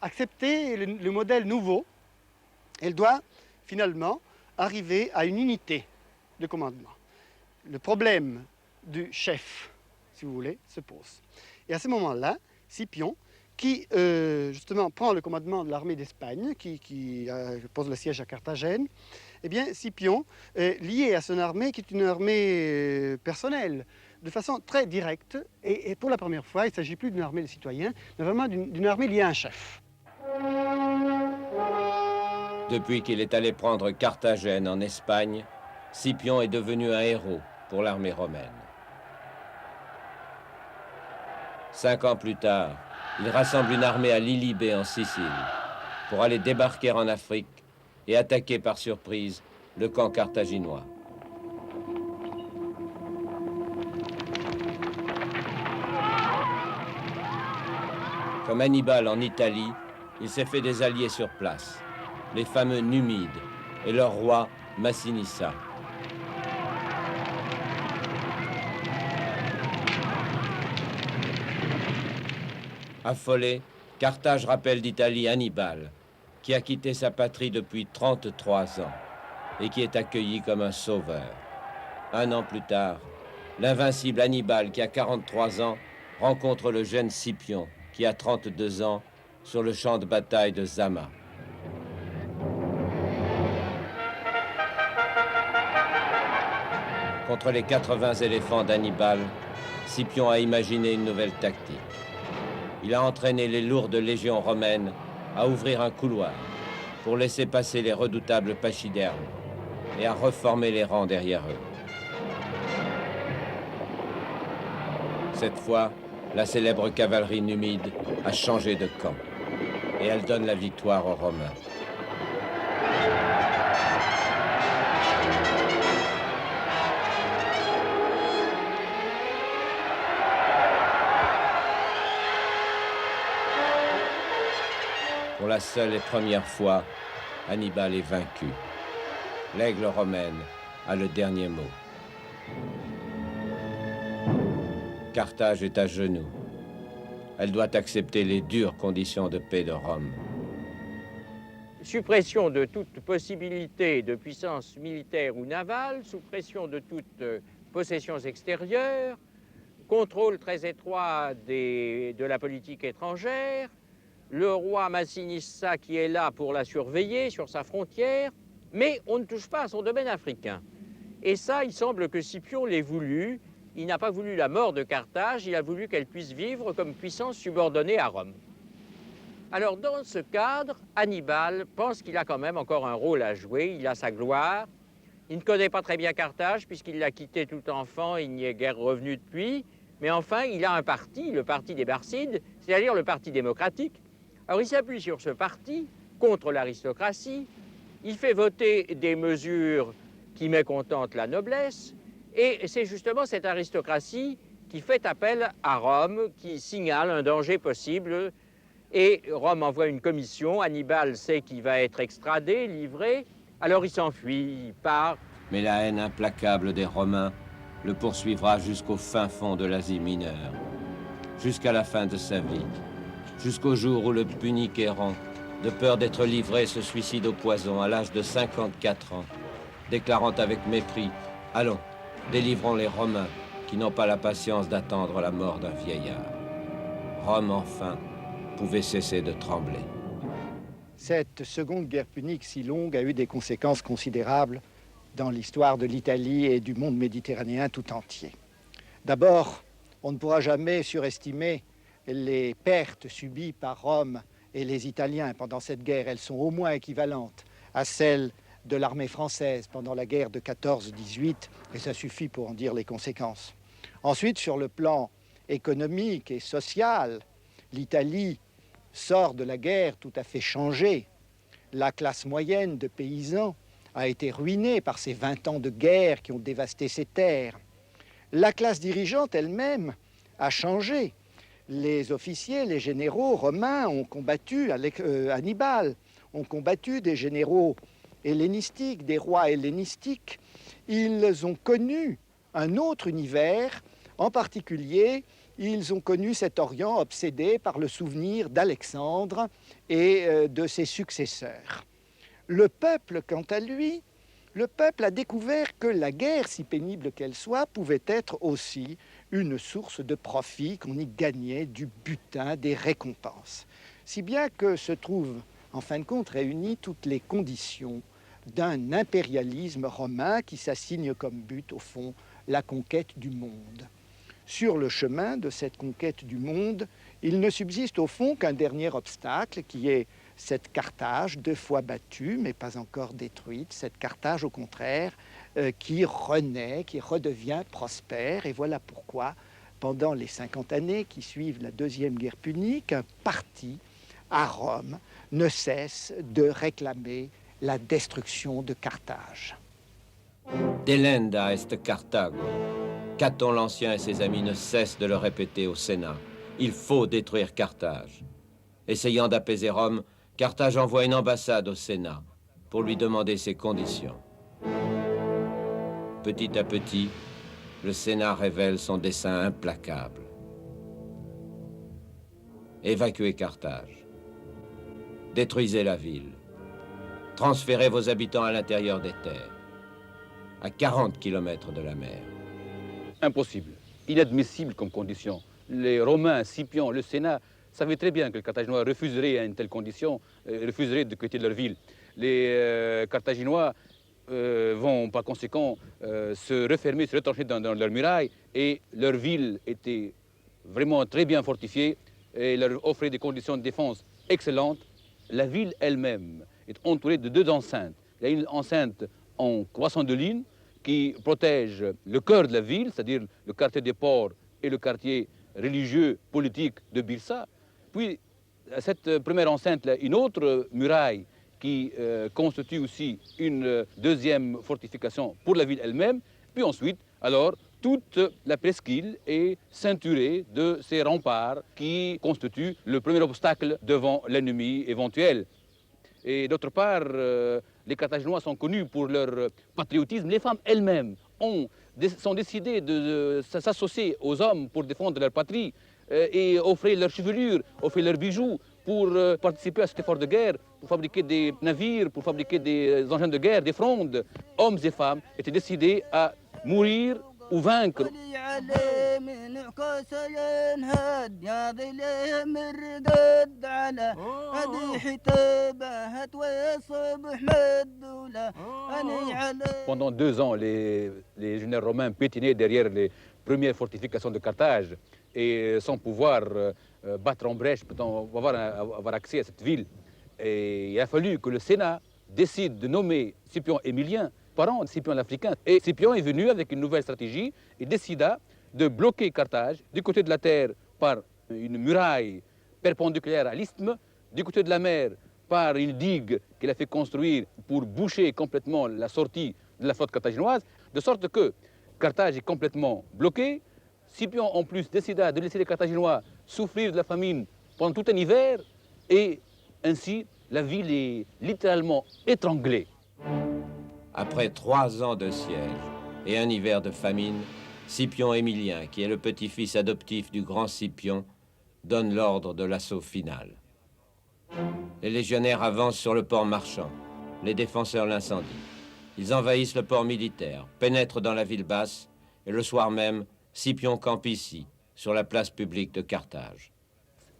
accepter le modèle nouveau. Elle doit finalement arriver à une unité de commandement. Le problème du chef, si vous voulez, se pose. Et à ce moment-là, Scipion, qui justement prend le commandement de l'armée d'Espagne, qui pose le siège à Carthagène, eh bien Scipion est lié à son armée, qui est une armée personnelle, de façon très directe, et pour la première fois, il ne s'agit plus d'une armée de citoyens, mais vraiment d'une armée liée à un chef. Depuis qu'il est allé prendre Carthagène en Espagne, Scipion est devenu un héros pour l'armée romaine. 5 ans plus tard, il rassemble une armée à Lilybée en Sicile pour aller débarquer en Afrique et attaquer par surprise le camp carthaginois. Comme Hannibal en Italie, il s'est fait des alliés sur place, les fameux Numides et leur roi Massinissa. Affolé, Carthage rappelle d'Italie Hannibal, qui a quitté sa patrie depuis 33 ans et qui est accueilli comme un sauveur. 1 an plus tard, l'invincible Hannibal, qui a 43 ans, rencontre le jeune Scipion, qui a 32 ans, sur le champ de bataille de Zama. Contre les 80 éléphants d'Hannibal, Scipion a imaginé une nouvelle tactique. Il a entraîné les lourdes légions romaines à ouvrir un couloir pour laisser passer les redoutables pachydermes et à reformer les rangs derrière eux. Cette fois, la célèbre cavalerie numide a changé de camp et elle donne la victoire aux Romains. Pour la seule et première fois, Hannibal est vaincu. L'aigle romaine a le dernier mot. Carthage est à genoux. Elle doit accepter les dures conditions de paix de Rome. Suppression de toute possibilité de puissance militaire ou navale, sous pression de toutes possessions extérieures, contrôle très étroit de la politique étrangère, le roi Massinissa qui est là pour la surveiller sur sa frontière, mais on ne touche pas à son domaine africain. Et ça, il semble que Scipion l'ait voulu. Il n'a pas voulu la mort de Carthage, il a voulu qu'elle puisse vivre comme puissance subordonnée à Rome. Alors, dans ce cadre, Hannibal pense qu'il a quand même encore un rôle à jouer, il a sa gloire. Il ne connaît pas très bien Carthage, puisqu'il l'a quitté tout enfant, il n'y est guère revenu depuis. Mais enfin, il a un parti, le parti des Barcides, c'est-à-dire le parti démocratique. Alors, il s'appuie sur ce parti contre l'aristocratie. Il fait voter des mesures qui mécontentent la noblesse. Et c'est justement cette aristocratie qui fait appel à Rome, qui signale un danger possible. Et Rome envoie une commission. Hannibal sait qu'il va être extradé, livré. Alors il s'enfuit, il part. Mais la haine implacable des Romains le poursuivra jusqu'au fin fond de l'Asie mineure, jusqu'à la fin de sa vie, jusqu'au jour où le punique errant, de peur d'être livré, se suicide au poison à l'âge de 54 ans, déclarant avec mépris « Allons, délivrons les Romains qui n'ont pas la patience d'attendre la mort d'un vieillard. » Rome, enfin, pouvait cesser de trembler. Cette seconde guerre punique si longue a eu des conséquences considérables dans l'histoire de l'Italie et du monde méditerranéen tout entier. D'abord, on ne pourra jamais surestimer les pertes subies par Rome et les Italiens pendant cette guerre, elles sont au moins équivalentes à celles de l'armée française pendant la guerre de 14-18, et ça suffit pour en dire les conséquences. Ensuite, sur le plan économique et social, l'Italie sort de la guerre tout à fait changée. La classe moyenne de paysans a été ruinée par ces 20 ans de guerre qui ont dévasté ses terres. La classe dirigeante elle-même a changé. Les officiers, les généraux romains ont combattu Hannibal, ont combattu des généraux hellénistiques, des rois hellénistiques. Ils ont connu un autre univers, en particulier, ils ont connu cet Orient obsédé par le souvenir d'Alexandre et de ses successeurs. Le peuple, quant à lui, le peuple a découvert que la guerre, si pénible qu'elle soit, pouvait être aussi une source de profit, qu'on y gagnait du butin, des récompenses. Si bien que se trouvent, en fin de compte, réunies toutes les conditions d'un impérialisme romain qui s'assigne comme but, au fond, la conquête du monde. Sur le chemin de cette conquête du monde, il ne subsiste au fond qu'un dernier obstacle, qui est cette Carthage, 2 fois battue, mais pas encore détruite, cette Carthage, au contraire, qui renaît, qui redevient prospère. Et voilà pourquoi, pendant les 50 années qui suivent la Deuxième Guerre punique, un parti à Rome ne cesse de réclamer la destruction de Carthage. Delenda est Carthago. Caton l'Ancien et ses amis ne cessent de le répéter au Sénat. Il faut détruire Carthage. Essayant d'apaiser Rome, Carthage envoie une ambassade au Sénat pour lui demander ses conditions. Petit à petit, le Sénat révèle son dessein implacable. Évacuez Carthage. Détruisez la ville. Transférez vos habitants à l'intérieur des terres, à 40 km de la mer. Impossible, inadmissible comme condition. Les Romains, Scipion, le Sénat savaient très bien que les Carthaginois refuseraient à une telle condition, refuseraient de quitter leur ville. Les Carthaginois vont par conséquent se refermer, se retrancher dans leurs murailles, et leur ville était vraiment très bien fortifiée et leur offrait des conditions de défense excellentes. La ville elle-même est entourée de 2 enceintes. Il y a une enceinte en croissant de ligne qui protège le cœur de la ville, c'est-à-dire le quartier des ports et le quartier religieux, politique de Byrsa. Puis, à cette première enceinte, une autre muraille qui constitue aussi une deuxième fortification pour la ville elle-même. Puis ensuite, alors, toute la presqu'île est ceinturée de ces remparts qui constituent le premier obstacle devant l'ennemi éventuel. Et d'autre part, les Carthaginois sont connus pour leur patriotisme. Les femmes elles-mêmes sont décidées de s'associer aux hommes pour défendre leur patrie et offrir leur chevelure, offrir leurs bijoux pour participer à cet effort de guerre, pour fabriquer des navires, pour fabriquer des engins de guerre, des frondes. Hommes et femmes étaient décidés à mourir ou vaincre. Pendant 2 ans, les légionnaires romains pétinaient derrière les premières fortifications de Carthage et sans pouvoir battre en brèche, avoir accès à cette ville. Et il a fallu que le Sénat décide de nommer Scipion Émilien parent de Scipion l'Africain. Et Scipion est venu avec une nouvelle stratégie et décida de bloquer Carthage du côté de la terre par une muraille perpendiculaire à l'isthme, du côté de la mer par une digue qu'il a fait construire pour boucher complètement la sortie de la flotte carthaginoise, de sorte que Carthage est complètement bloquée. Scipion en plus décida de laisser les Carthaginois souffrir de la famine pendant tout un hiver et ainsi la ville est littéralement étranglée. Après 3 ans de siège et un hiver de famine, Scipion Émilien, qui est le petit-fils adoptif du grand Scipion, donne l'ordre de l'assaut final. Les légionnaires avancent sur le port marchand. Les défenseurs l'incendient. Ils envahissent le port militaire, pénètrent dans la ville basse, et le soir même, Scipion campe ici, sur la place publique de Carthage.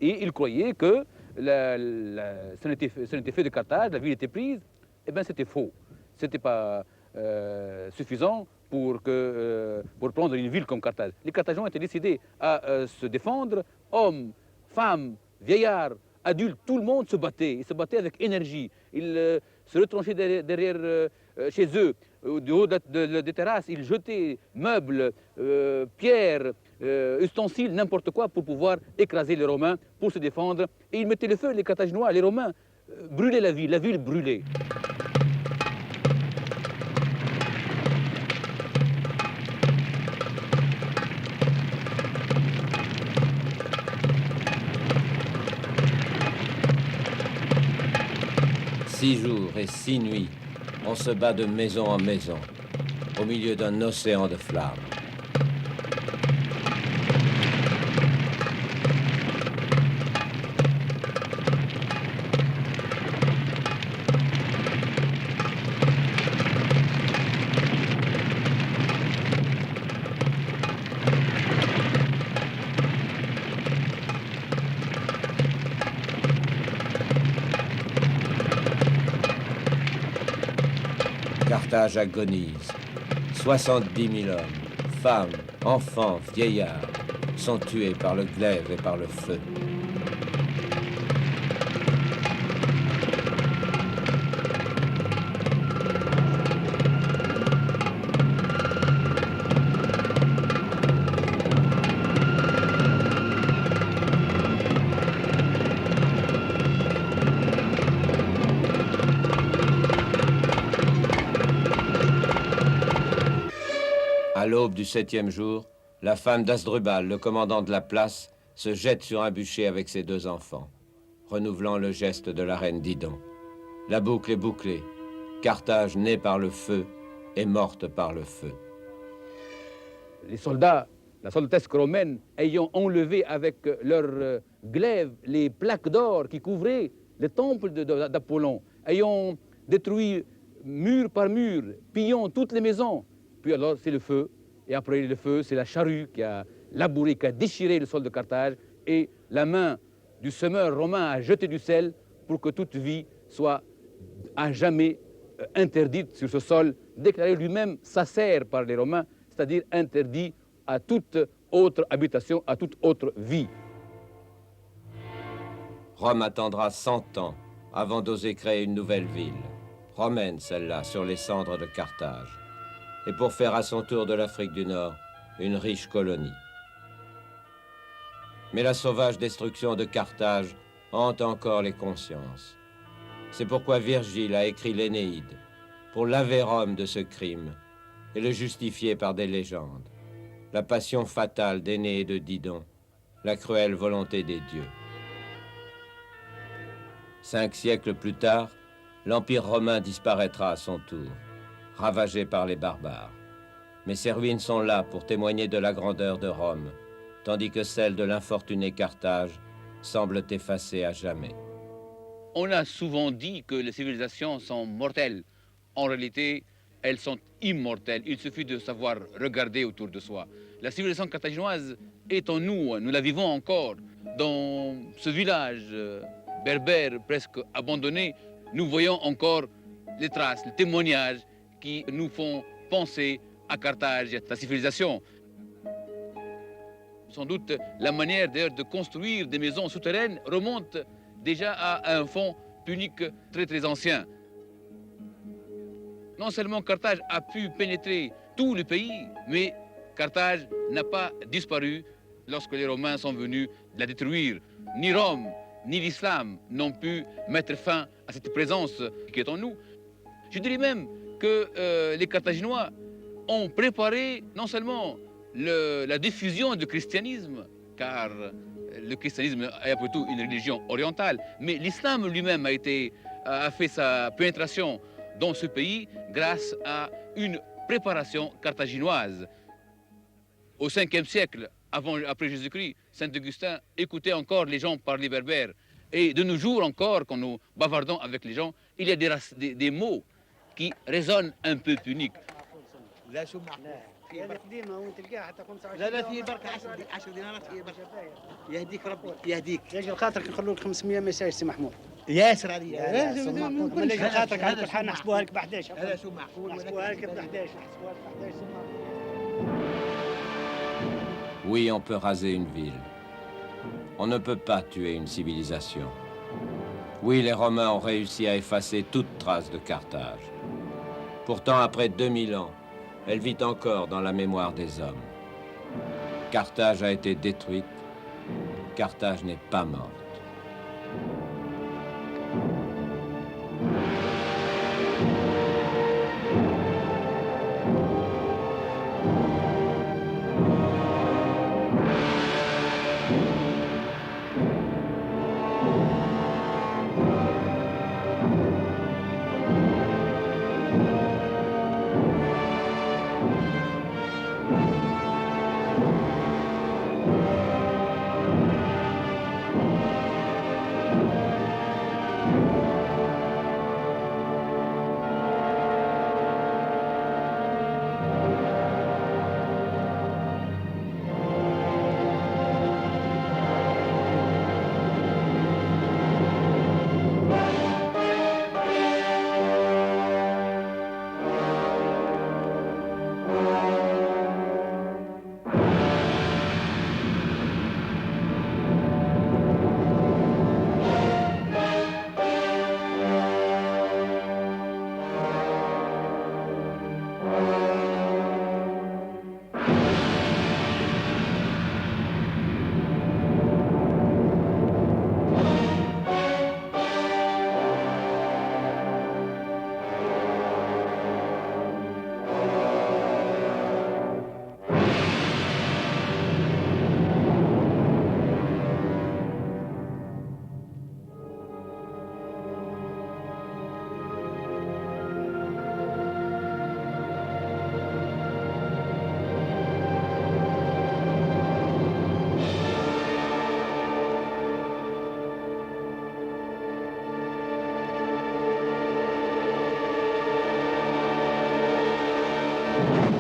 Et ils croyaient que ce n'était fait de Carthage, la ville était prise. Eh bien, c'était faux. Ce n'était pas suffisant pour prendre une ville comme Carthage. Les Carthaginois étaient décidés à se défendre, hommes femmes, vieillards, adultes, tout le monde se battait. Ils se battaient avec énergie. Ils se retranchaient derrière chez eux, du haut des terrasses. Ils jetaient meubles, pierres, ustensiles, n'importe quoi pour pouvoir écraser les Romains, pour se défendre. Et ils mettaient le feu, les Carthaginois, les Romains brûlaient la ville brûlait. Six jours et 6 nuits, on se bat de maison en maison, au milieu d'un océan de flammes. Carthage agonise. 70 000 hommes, femmes, enfants, vieillards sont tués par le glaive et par le feu. À l'aube du 7e jour, la femme d'Asdrubal, le commandant de la place, se jette sur un bûcher avec ses 2 enfants, renouvelant le geste de la reine Didon. La boucle est bouclée. Carthage, née par le feu, est morte par le feu. Les soldats, la soldatesque romaine, ayant enlevé avec leurs glaives les plaques d'or qui couvraient le temple d'Apollon, ayant détruit mur par mur, pillant toutes les maisons. Puis alors, c'est le feu. Et après le feu, c'est la charrue qui a labouré, qui a déchiré le sol de Carthage. Et la main du semeur romain a jeté du sel pour que toute vie soit à jamais interdite sur ce sol, déclaré lui-même sacère par les Romains, c'est-à-dire interdit à toute autre habitation, à toute autre vie. Rome attendra 100 ans avant d'oser créer une nouvelle ville, romaine celle-là, sur les cendres de Carthage, et pour faire à son tour de l'Afrique du Nord une riche colonie. Mais la sauvage destruction de Carthage hante encore les consciences. C'est pourquoi Virgile a écrit l'Énéide, pour laver Rome de ce crime et le justifier par des légendes. La passion fatale d'Énée et de Didon, la cruelle volonté des dieux. 5 siècles plus tard, l'Empire romain disparaîtra à son tour, ravagé par les barbares. Mais ses ruines sont là pour témoigner de la grandeur de Rome, tandis que celle de l'infortuné Carthage semble effacée à jamais. On a souvent dit que les civilisations sont mortelles. En réalité, elles sont immortelles. Il suffit de savoir regarder autour de soi. La civilisation carthaginoise est en nous, nous la vivons encore. Dans ce village berbère presque abandonné, nous voyons encore les traces, les témoignages qui nous font penser à Carthage et à sa civilisation. Sans doute, la manière d'ailleurs de construire des maisons souterraines remonte déjà à un fond punique très très ancien. Non seulement Carthage a pu pénétrer tout le pays, mais Carthage n'a pas disparu lorsque les Romains sont venus la détruire. Ni Rome, ni l'islam n'ont pu mettre fin à cette présence qui est en nous. Je dirais même que les Carthaginois ont préparé non seulement la diffusion du christianisme, car le christianisme est après tout une religion orientale, mais l'islam lui-même a fait sa pénétration dans ce pays grâce à une préparation carthaginoise. Au 5e siècle, après Jésus-Christ, Saint Augustin écoutait encore les gens parler berbère. Et de nos jours encore, quand nous bavardons avec les gens, il y a des mots qui résonnent un peu puniques. لا لا في بركة 10 دينارات هي بركة يهديك ربي يهديك لاجل خاطرك نخلوك 500 مساج سي محمود ياسر عليا لاجل خاطرك على كل حال نحسبوها لك ب 11 هذا شو معقول نحسبوها لك ب 11 نحسبوها لك ب 11 Oui, on peut raser une ville. On ne peut pas tuer une civilisation. Oui, les Romains ont réussi à effacer toute trace de Carthage. Pourtant, après 2000 ans, elle vit encore dans la mémoire des hommes. Carthage a été détruite. Carthage n'est pas morte.